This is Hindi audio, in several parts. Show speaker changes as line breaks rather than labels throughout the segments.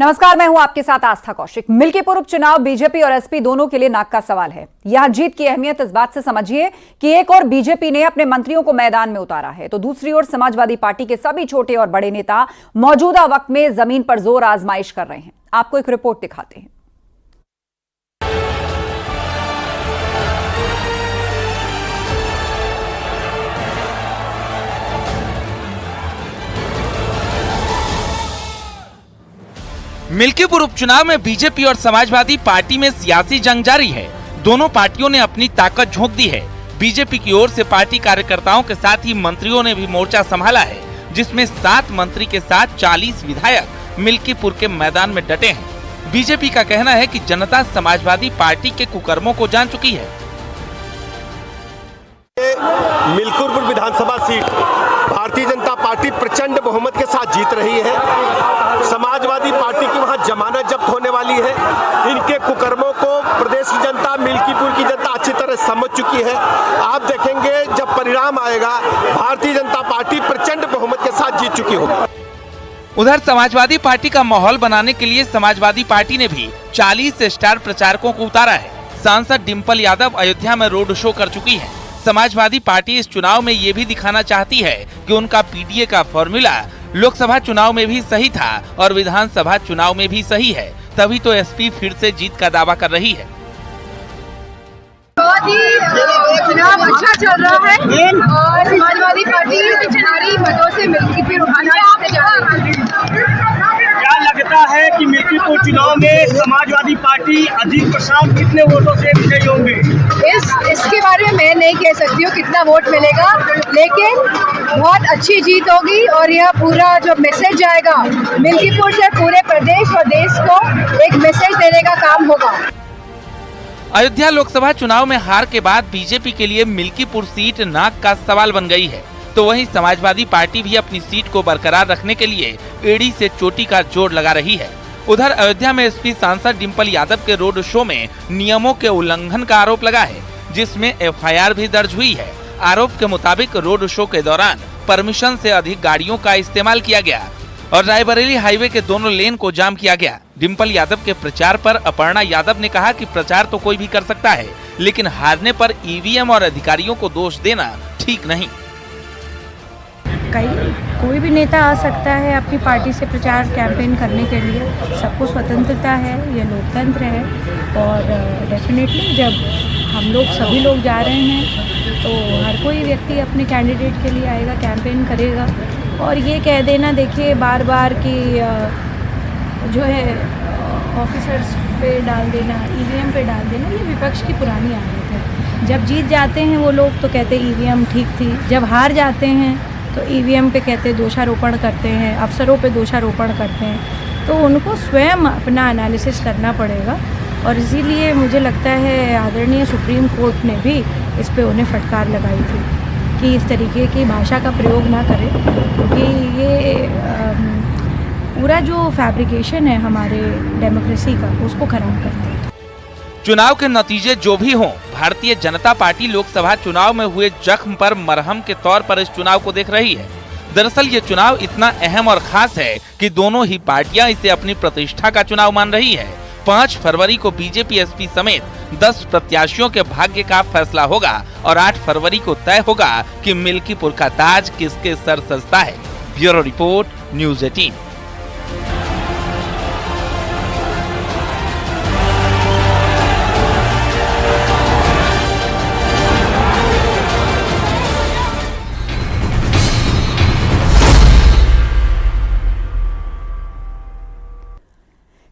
नमस्कार, मैं हूं आपके साथ आस्था कौशिक। मिल्कीपुर उपचुनाव बीजेपी और एसपी दोनों के लिए नाक का सवाल है। यहां जीत की अहमियत इस बात से समझिए कि एक और बीजेपी ने अपने मंत्रियों को मैदान में उतारा है, तो दूसरी ओर समाजवादी पार्टी के सभी छोटे और बड़े नेता मौजूदा वक्त में जमीन पर जोर आजमाइश कर रहे हैं। आपको एक रिपोर्ट दिखाते हैं।
मिल्कीपुर उपचुनाव में बीजेपी और समाजवादी पार्टी में सियासी जंग जारी है। दोनों पार्टियों ने अपनी ताकत झोंक दी है। बीजेपी की ओर से पार्टी कार्यकर्ताओं के साथ ही मंत्रियों ने भी मोर्चा संभाला है, जिसमें 7 मंत्री के साथ 40 विधायक मिल्कीपुर के मैदान में डटे हैं। बीजेपी का कहना है कि जनता समाजवादी पार्टी के कुकर्मों को जान चुकी है।
मिल्कीपुर विधानसभा सीट भारतीय जनता पार्टी प्रचंड बहुमत के साथ जीत रही है। समाजवादी पार्टी की वहां जमानत जब्त होने वाली है। इनके कुकर्मों को प्रदेश की जनता, मिल्कीपुर की जनता अच्छी तरह समझ चुकी है। आप देखेंगे जब परिणाम आएगा, भारतीय जनता पार्टी प्रचंड बहुमत के साथ जीत चुकी होगी।
उधर समाजवादी पार्टी का माहौल बनाने के लिए समाजवादी पार्टी ने भी 40 स्टार प्रचारकों को उतारा है। सांसद डिंपल यादव अयोध्या में रोड शो कर चुकी है। समाजवादी पार्टी इस चुनाव में ये भी दिखाना चाहती है कि उनका पीडीए का फॉर्मूला लोकसभा चुनाव में भी सही था और विधानसभा चुनाव में भी सही है, तभी तो एसपी फिर से जीत का दावा कर रही है।
बहुत ही चुनाव अच्छा चल रहा है और समाजवादी पार्टी भारी मतों से मिल्कीपुर
क्या लगता है कि मिल्कीपुर चुनाव में समाजवादी पार्टी अजीत प्रसाद कितने वोटों से विजयी होंगे?
इसके बारे में मैं नहीं कह सकती हूँ कितना वोट मिलेगा, लेकिन बहुत अच्छी जीत होगी और यह पूरा जो मैसेज जाएगा मिल्कीपुर से पूरे प्रदेश और देश को एक मैसेज देने का काम होगा।
अयोध्या लोकसभा चुनाव में हार के बाद बीजेपी के लिए मिल्कीपुर सीट नाक का सवाल बन गई है, तो वहीं समाजवादी पार्टी भी अपनी सीट को बरकरार रखने के लिए एड़ी से चोटी का जोर लगा रही है। उधर अयोध्या में एसपी सांसद डिंपल यादव के रोड शो में नियमों के उल्लंघन का आरोप लगा है, जिसमें एफआईआर भी दर्ज हुई है। आरोप के मुताबिक रोड शो के दौरान परमिशन से अधिक गाड़ियों का इस्तेमाल किया गया और रायबरेली हाईवे के दोनों लेन को जाम किया गया। डिंपल यादव के प्रचार पर अपर्णा यादव ने कहा कि प्रचार तो कोई भी कर सकता है, लेकिन हारने पर ईवीएम और अधिकारियों को दोष देना ठीक नहीं।
कोई भी नेता आ सकता है अपनी पार्टी से प्रचार कैंपेन करने के लिए, सबको स्वतंत्रता है, ये लोकतंत्र है और डेफिनेटली जब हम लोग सभी लोग जा रहे हैं तो हर कोई व्यक्ति अपने कैंडिडेट के लिए आएगा, कैंपेन करेगा। और ये कह देना देखिए बार बार कि जो है ऑफिसर्स पे डाल देना, ईवीएम पे डाल देना, ये विपक्ष की पुरानी आदत है। जब जीत जाते हैं वो लोग तो कहते ईवीएम ठीक थी, जब हार जाते हैं तो ईवीएम पे कहते दोषारोपण करते हैं, अफसरों पे दोषारोपण करते हैं। तो उनको स्वयं अपना एनालिसिस करना पड़ेगा और इसीलिए मुझे लगता है आदरणीय सुप्रीम कोर्ट ने भी इस पे उन्हें फटकार लगाई थी कि इस तरीके की भाषा का प्रयोग ना करें, क्योंकि ये पूरा जो फैब्रिकेशन है हमारे डेमोक्रेसी का, उसको खराब करते हैं।
चुनाव के नतीजे जो भी हों, भारतीय जनता पार्टी लोकसभा चुनाव में हुए जख्म पर मरहम के तौर पर इस चुनाव को देख रही है। दरअसल ये चुनाव इतना अहम और खास है कि दोनों ही पार्टियां इसे अपनी प्रतिष्ठा का चुनाव मान रही है। 5 फरवरी को बीजेपी एसपी समेत 10 प्रत्याशियों के भाग्य का फैसला होगा और 8 फरवरी को तय होगा कि मिल्कीपुर का ताज किसके सर सजता है। Bureau report, news 18।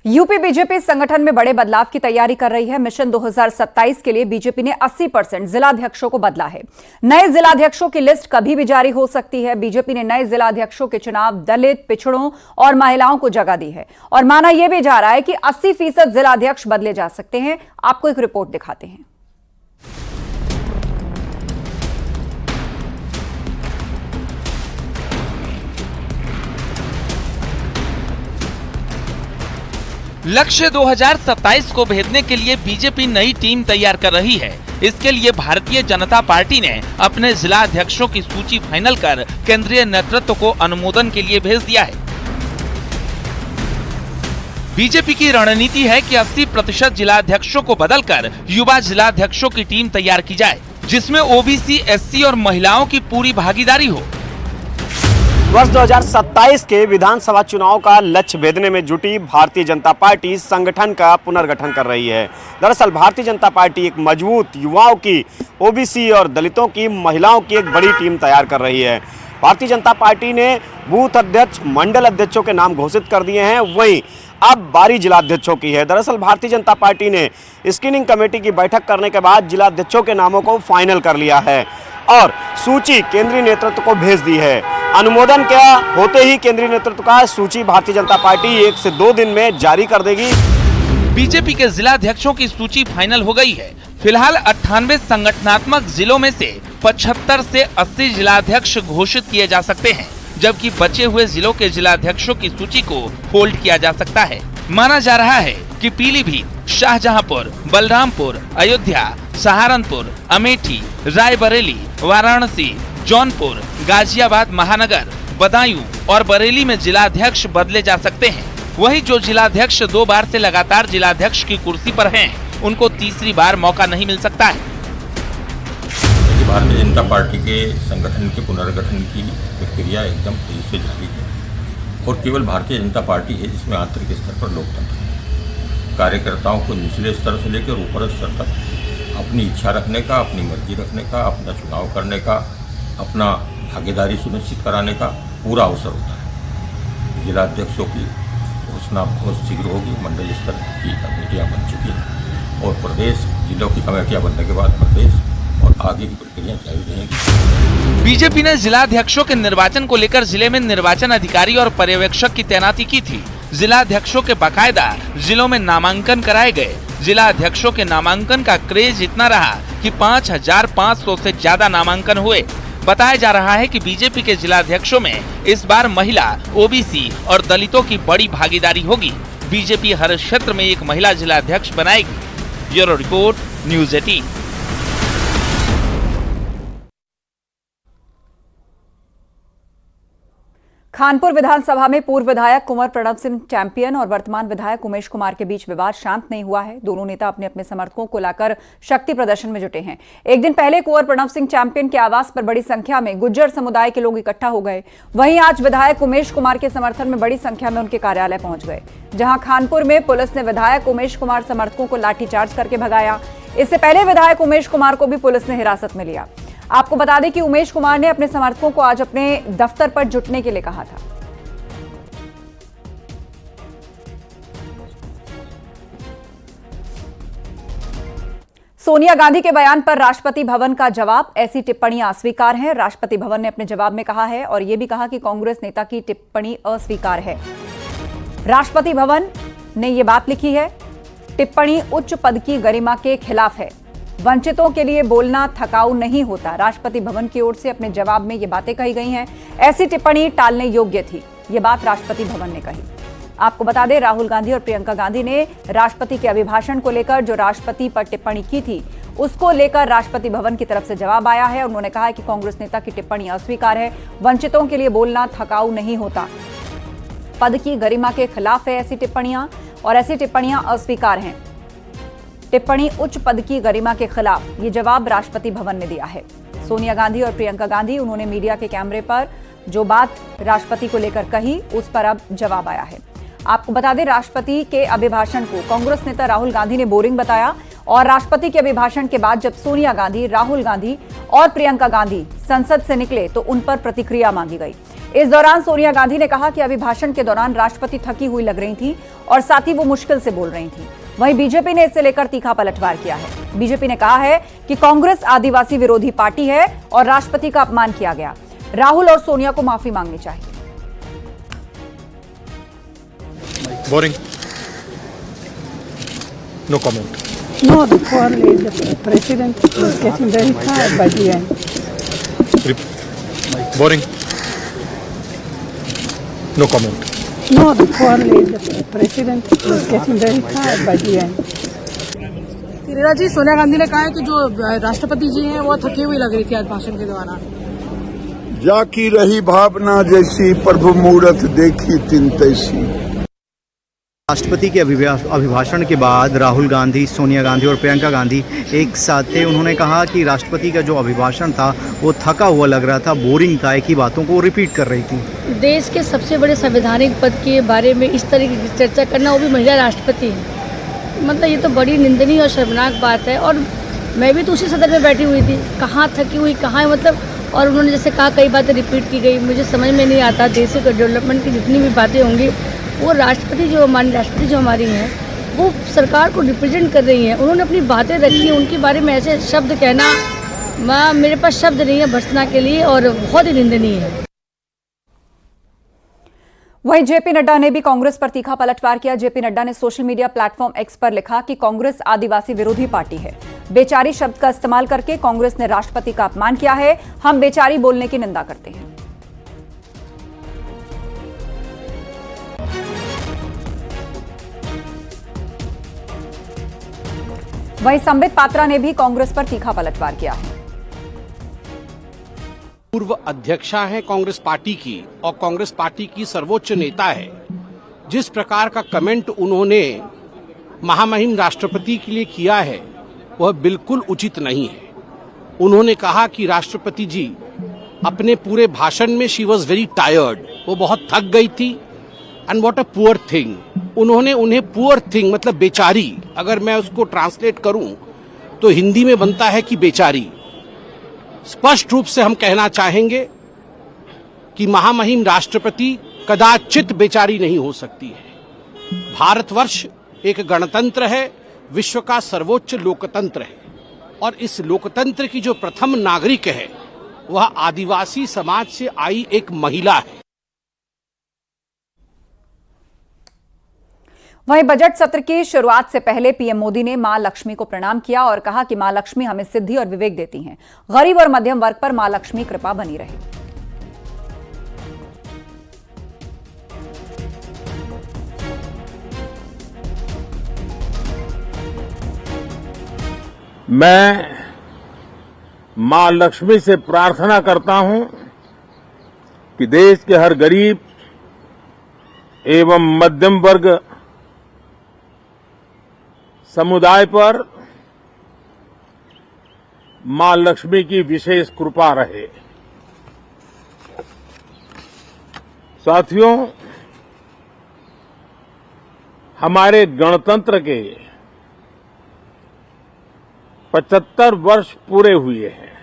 UP BJP संगठन में बड़े बदलाव की तैयारी कर रही है। मिशन 2027 के लिए बीजेपी ने 80% जिलाध्यक्षों को बदला है। नए जिलाध्यक्षों की लिस्ट कभी भी जारी हो सकती है। बीजेपी ने नए जिलाध्यक्षों के चुनाव दलित, पिछड़ों और महिलाओं को जगह दी है और माना यह भी जा रहा है कि 80% जिलाध्यक्ष बदले जा सकते हैं। आपको एक रिपोर्ट दिखाते हैं।
लक्ष्य 2027 को भेदने के लिए बीजेपी नई टीम तैयार कर रही है। इसके लिए भारतीय जनता पार्टी ने अपने जिला अध्यक्षों की सूची फाइनल कर केंद्रीय नेतृत्व को अनुमोदन के लिए भेज दिया है। बीजेपी की रणनीति है कि 80% जिलाध्यक्षों को बदलकर युवा जिलाध्यक्षों की टीम तैयार की जाए, जिसमें ओबीसी, एससी और महिलाओं की पूरी भागीदारी हो।
वर्ष 2027 के विधानसभा चुनाव का लक्ष्य भेदने में जुटी भारतीय जनता पार्टी संगठन का पुनर्गठन कर रही है। दरअसल भारतीय जनता पार्टी एक मजबूत युवाओं की, ओबीसी और दलितों की, महिलाओं की एक बड़ी टीम तैयार कर रही है। भारतीय जनता पार्टी ने बूथ अध्यक्ष, मंडल अध्यक्षों के नाम घोषित कर दिए हैं, वहीं अब बारी जिलाध्यक्षों की है। दरअसल भारतीय जनता पार्टी ने स्क्रीनिंग कमेटी की बैठक करने के बाद जिलाध्यक्षों के नामों को फाइनल कर लिया है और सूची केंद्रीय नेतृत्व को भेज दी है। अनुमोदन क्या होते ही केंद्रीय नेतृत्व का सूची भारतीय जनता पार्टी 1 से 2 दिन में जारी कर देगी।
बीजेपी के जिलाध्यक्षों की सूची फाइनल हो गई है। फिलहाल 98 संगठनात्मक जिलों में से 75 से 80 जिलाध्यक्ष घोषित किए जा सकते हैं, जबकि बचे हुए जिलों के जिलाध्यक्षों की सूची को होल्ड किया जा सकता है। माना जा रहा है कि पीलीभीत, शाहजहांपुर, बलरामपुर, अयोध्या, सहारनपुर, अमेठी, रायबरेली, वाराणसी, जौनपुर, गाजियाबाद महानगर, बदायूं और बरेली में जिलाध्यक्ष बदले जा सकते हैं। वहीं जो जिलाध्यक्ष 2 बार से लगातार जिलाध्यक्ष की कुर्सी पर हैं, उनको तीसरी बार मौका नहीं मिल सकता है।
भारतीय जनता पार्टी के संगठन के पुनर्गठन की प्रक्रिया एकदम तेजी से जारी है और केवल भारतीय जनता पार्टी है जिसमें आंतरिक स्तर पर लोकतंत्र है। कार्यकर्ताओं को निचले स्तर से लेकर ऊपर स्तर तक अपनी इच्छा रखने का, अपनी मर्जी रखने का, अपना चुनाव करने का, अपना भागीदारी सुनिश्चित कराने का पूरा अवसर होता है। जिलाध्यक्षों की घोषणा बहुत शीघ्र होगी। मंडल स्तर की कमेटियाँ बन चुकी हैं और प्रदेश जिलों की कमेटियाँ बनने के बाद प्रदेश और आगे की प्रक्रिया जारी रहेगी।
बीजेपी ने जिलाध्यक्षों के निर्वाचन को लेकर जिले में निर्वाचन अधिकारी और पर्यवेक्षक की तैनाती की थी। जिलाध्यक्षों के बाकायदा जिलों में नामांकन कराए गए। जिलाध्यक्षों के नामांकन का क्रेज इतना रहा कि 5500 से ज्यादा नामांकन हुए। बताया जा रहा है कि बीजेपी के जिलाध्यक्षों में इस बार महिला, ओबीसी और दलितों की बड़ी भागीदारी होगी। बीजेपी हर क्षेत्र में एक महिला जिलाध्यक्ष बनाएगी। Bureau report, news 18।
खानपुर विधानसभा में पूर्व विधायक कुंवर प्रणव सिंह चैंपियन और वर्तमान विधायक उमेश कुमार के बीच विवाद शांत नहीं हुआ है। दोनों नेता अपने अपने समर्थकों को लाकर शक्ति प्रदर्शन में जुटे हैं। एक दिन पहले कुंवर प्रणव सिंह चैंपियन के आवास पर बड़ी संख्या में गुज्जर समुदाय के लोग इकट्ठा हो गए। वहीं आज विधायक उमेश कुमार के समर्थन में बड़ी संख्या में उनके कार्यालय पहुंच गए, जहां खानपुर में पुलिस ने विधायक उमेश कुमार समर्थकों को लाठीचार्ज करके भगाया। इससे पहले विधायक उमेश कुमार को भी पुलिस ने हिरासत में लिया। आपको बता दें कि उमेश कुमार ने अपने समर्थकों को आज अपने दफ्तर पर जुटने के लिए कहा था। सोनिया गांधी के बयान पर राष्ट्रपति भवन का जवाब, ऐसी टिप्पणियां अस्वीकार हैं। राष्ट्रपति भवन ने अपने जवाब में कहा है और यह भी कहा कि कांग्रेस नेता की टिप्पणी अस्वीकार है। राष्ट्रपति भवन ने यह बात लिखी है, टिप्पणी उच्च पद की गरिमा के खिलाफ है। वंचितों के लिए बोलना थकाऊ नहीं होता। राष्ट्रपति भवन की ओर से अपने जवाब में ये बातें कही गई हैं। ऐसी टिप्पणी टालने योग्य थी, ये बात राष्ट्रपति भवन ने कही। आपको बता दें, राहुल गांधी और प्रियंका गांधी ने राष्ट्रपति के अभिभाषण को लेकर जो राष्ट्रपति पर टिप्पणी की थी, उसको लेकर राष्ट्रपति भवन की तरफ से जवाब आया है। उन्होंने कहा है कि कांग्रेस नेता की टिप्पणी अस्वीकार है। वंचितों के लिए बोलना थकाऊ नहीं होता। पद की गरिमा के खिलाफ है ऐसी टिप्पणियां, और ऐसी टिप्पणियां अस्वीकार हैं। टिप्पणी उच्च पद की गरिमा के खिलाफ, ये जवाब राष्ट्रपति भवन ने दिया है। सोनिया गांधी और प्रियंका गांधी, उन्होंने मीडिया के कैमरे पर जो बात राष्ट्रपति को लेकर कही, उस पर अब जवाब आया है। आपको बता दें, राष्ट्रपति के अभिभाषण को कांग्रेस नेता राहुल गांधी ने बोरिंग बताया और राष्ट्रपति के अभिभाषण के बाद जब सोनिया गांधी, राहुल गांधी और प्रियंका गांधी संसद से निकले तो उन पर प्रतिक्रिया मांगी गई। इस दौरान सोनिया गांधी ने कहा कि अभिभाषण के दौरान राष्ट्रपति थकी हुई लग रही थी और साथ ही वो मुश्किल से बोल रही थी। वहीं बीजेपी ने इससे लेकर तीखा पलटवार किया है। बीजेपी ने कहा है कि कांग्रेस आदिवासी विरोधी पार्टी है और राष्ट्रपति का अपमान किया गया। राहुल और सोनिया को माफी मांगनी चाहिए।
Boring. No comment.
No, the president was getting very tired by the end.
Boring. No comment.
No, the president was getting very tired by the end.
किरीरा जी, सोनिया गांधी ने कहा है कि जो राष्ट्रपति जी हैं वो थकी हुई लग रही थी आज भाषण के दौरान।
जाकी रही भावना जैसी, प्रभु मूरत देखी तिन तैसी।
राष्ट्रपति के अभिभाषण के बाद राहुल गांधी, सोनिया गांधी और प्रियंका गांधी एक साथ थे। उन्होंने कहा कि राष्ट्रपति का जो अभिभाषण था वो थका हुआ लग रहा था, बोरिंग था, एक ही बातों को रिपीट कर रही थी।
देश के सबसे बड़े संवैधानिक पद के बारे में इस तरीके की चर्चा करना, वो भी महिला राष्ट्रपति है, मतलब ये तो बड़ी निंदनीय और शर्मनाक बात है। और मैं भी तो उसी सदन में बैठी हुई थी, कहाँ थकी हुई कहाँ है, मतलब। और उन्होंने जैसे कहा कई बातें रिपीट की गई, मुझे समझ में नहीं आता। देश के डेवलपमेंट की जितनी भी बातें होंगी, वो राष्ट्रपति जो हमारी हैं, वो सरकार को रिप्रेजेंट कर रही हैं, उन्होंने अपनी बातें रखी हैं, उनके बारे में ऐसे शब्द कहना, मेरे पास शब्द नहीं है भर्त्सना के लिए, और बहुत ही निंदनीय है।
वहीं जेपी नड्डा ने भी कांग्रेस पर तीखा पलटवार किया। जेपी नड्डा ने सोशल मीडिया प्लेटफॉर्म एक्स पर लिखा कि कांग्रेस आदिवासी विरोधी पार्टी है। बेचारी शब्द का इस्तेमाल करके कांग्रेस ने राष्ट्रपति का अपमान किया है। हम बेचारी बोलने की निंदा करते हैं। वहीं संबित पात्रा ने भी कांग्रेस पर तीखा पलटवार किया है।
पूर्व अध्यक्षा है कांग्रेस पार्टी की और कांग्रेस पार्टी की सर्वोच्च नेता है। जिस प्रकार का कमेंट उन्होंने महामहिम राष्ट्रपति के लिए किया है वह बिल्कुल उचित नहीं है। उन्होंने कहा कि राष्ट्रपति जी अपने पूरे भाषण में शी वॉज वेरी टायर्ड, वो बहुत थक गई थी। And what a poor thing, उन्होंने उन्हें पुअर थिंग मतलब बेचारी, अगर मैं उसको ट्रांसलेट करूं तो हिंदी में बनता है कि बेचारी। स्पष्ट रूप से हम कहना चाहेंगे कि महामहिम राष्ट्रपति कदाचित बेचारी नहीं हो सकती है। भारतवर्ष एक गणतंत्र है, विश्व का सर्वोच्च लोकतंत्र है, और इस लोकतंत्र की जो प्रथम नागरिक है वह आदिवासी समाज से आई एक महिला है।
वहीं बजट सत्र की शुरुआत से पहले पीएम मोदी ने मां लक्ष्मी को प्रणाम किया और कहा कि मां लक्ष्मी हमें सिद्धि और विवेक देती हैं। गरीब और मध्यम वर्ग पर मां लक्ष्मी कृपा बनी रहे।
मैं मां लक्ष्मी से प्रार्थना करता हूं कि देश के हर गरीब एवं मध्यम वर्ग समुदाय पर मां लक्ष्मी की विशेष कृपा रहे। साथियों, हमारे गणतंत्र के 75 वर्ष पूरे हुए हैं।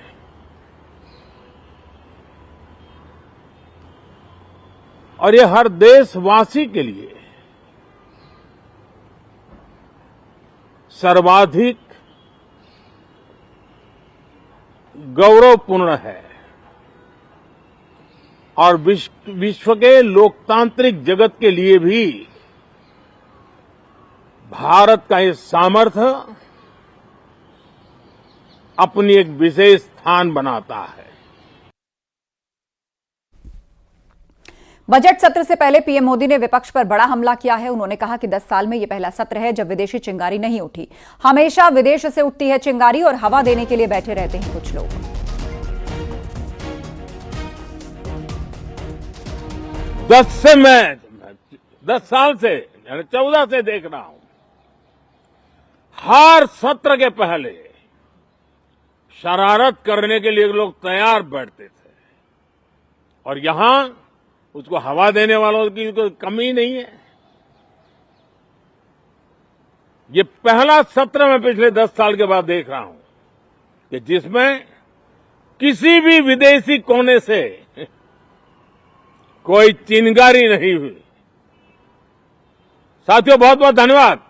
और ये हर देशवासी के लिए सर्वाधिक गौरवपूर्ण है और विश्व के लोकतांत्रिक जगत के लिए भी भारत का ये सामर्थ्य अपनी एक विशेष स्थान बनाता है।
बजट सत्र से पहले पीएम मोदी ने विपक्ष पर बड़ा हमला किया है। उन्होंने कहा कि 10 साल में यह पहला सत्र है जब विदेशी चिंगारी नहीं उठी। हमेशा विदेश से उठती है चिंगारी और हवा देने के लिए बैठे रहते हैं कुछ लोग।
मैं 10 साल से 14 से देख रहा हूं, हर सत्र के पहले शरारत करने के लिए लोग तैयार बैठते थे और यहां उसको हवा देने वालों की कोई कमी नहीं है। ये पहला सत्र मैं पिछले 10 साल के बाद देख रहा हूं कि जिसमें किसी भी विदेशी कोने से कोई चिंगारी नहीं हुई। साथियों, बहुत बहुत धन्यवाद।